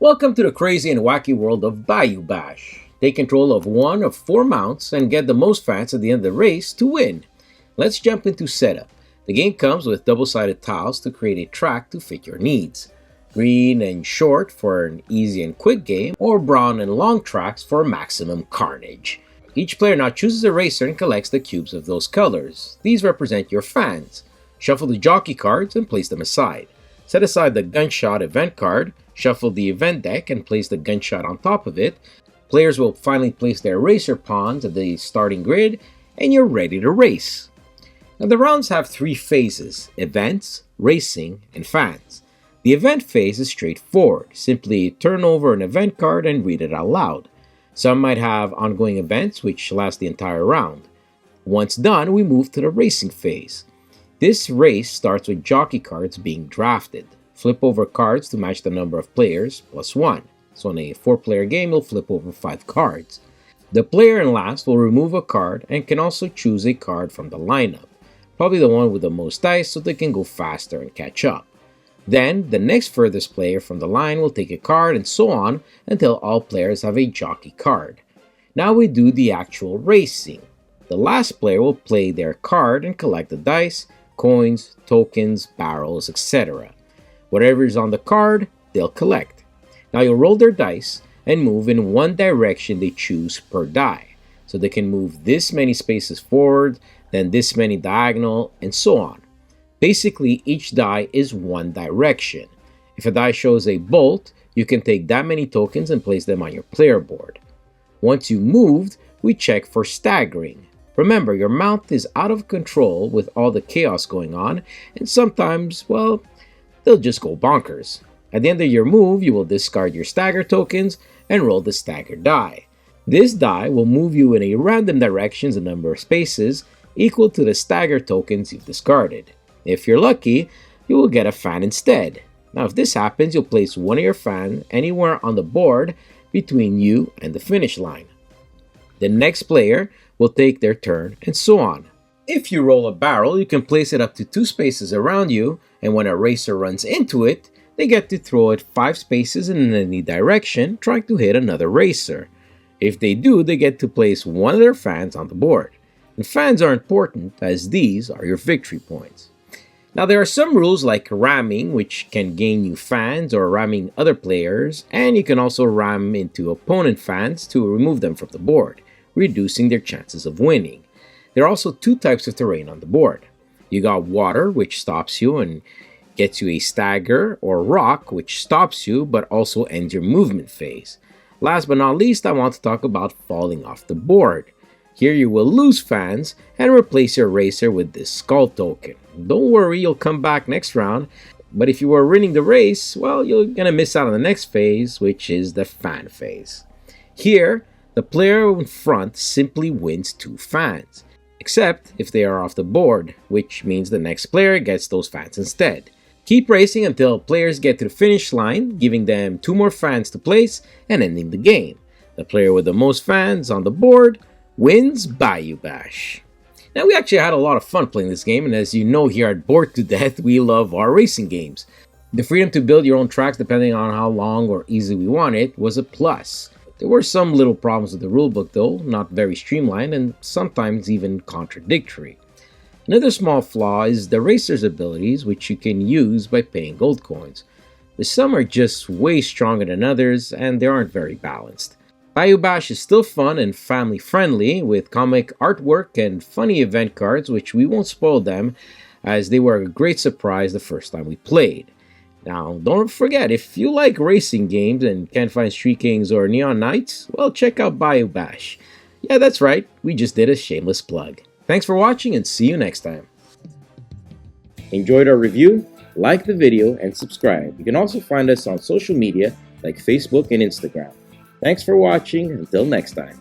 Welcome to the crazy and wacky world of Bayou Bash. Take control of one of 4 mounts and get the most fans at the end of the race to win. Let's jump into setup. The game comes with double-sided tiles to create a track to fit your needs. Green and short for an easy and quick game, or brown and long tracks for maximum carnage. Each player now chooses a racer and collects the cubes of those colors. These represent your fans. Shuffle the jockey cards and place them aside. Set aside the gunshot event card, shuffle the event deck and place the gunshot on top of it. Players will finally place their racer pawns at the starting grid, and you're ready to race. Now the rounds have 3 phases: events, racing, and fans. The event phase is straightforward. Simply turn over an event card and read it out loud. Some might have ongoing events which last the entire round. Once done, we move to the racing phase. This race starts with jockey cards being drafted. Flip over cards to match the number of players, plus 1. So in a 4-player game, you'll flip over 5 cards. The player in last will remove a card and can also choose a card from the lineup. Probably the one with the most dice so they can go faster and catch up. Then, the next furthest player from the line will take a card and so on until all players have a jockey card. Now we do the actual racing. The last player will play their card and collect the dice, coins, tokens, barrels, etc. Whatever is on the card, they'll collect. Now you'll roll their dice and move in one direction they choose per die. So they can move this many spaces forward, then this many diagonal, and so on. Basically, each die is one direction. If a die shows a bolt, you can take that many tokens and place them on your player board. Once you moved, we check for staggering. Remember, your mount is out of control with all the chaos going on, and sometimes, well, they'll just go bonkers. At the end of your move, you will discard your stagger tokens and roll the stagger die. This die will move you in a random directions a number of spaces equal to the stagger tokens you've discarded. If you're lucky, you will get a fan instead. Now if this happens, you'll place one of your fans anywhere on the board between you and the finish line. The next player will take their turn, and so on. If you roll a barrel, you can place it up to 2 spaces around you, and when a racer runs into it, they get to throw it 5 spaces in any direction, trying to hit another racer. If they do, they get to place one of their fans on the board. And fans are important, as these are your victory points. Now there are some rules like ramming, which can gain you fans or ramming other players, and you can also ram into opponent fans to remove them from the board, reducing their chances of winning. There are also 2 types of terrain on the board. You got water, which stops you and gets you a stagger, or rock, which stops you but also ends your movement phase. Last but not least, I want to talk about falling off the board. Here you will lose fans and replace your racer with this skull token. Don't worry, you'll come back next round, but if you were winning the race, well, you're gonna miss out on the next phase, which is the fan phase. Here, the player in front simply wins 2 fans, except if they are off the board, which means the next player gets those fans instead. Keep racing until players get to the finish line, giving them 2 more fans to place and ending the game. The player with the most fans on the board wins Bayou Bash. Now we actually had a lot of fun playing this game, and as you know here at Bored to Death, we love our racing games. The freedom to build your own tracks depending on how long or easy we want it was a plus. There were some little problems with the rulebook though, not very streamlined and sometimes even contradictory. Another small flaw is the racer's abilities, which you can use by paying gold coins. But some are just way stronger than others and they aren't very balanced. Bayou Bash is still fun and family friendly with comic artwork and funny event cards, which we won't spoil them as they were a great surprise the first time we played. Now, don't forget, if you like racing games and can't find Street Kings or Neon Knights, well, check out Bayou Bash. Yeah, that's right, we just did a shameless plug. Thanks for watching and see you next time. Enjoyed our review? Like the video and subscribe. You can also find us on social media like Facebook and Instagram. Thanks for watching. Until next time.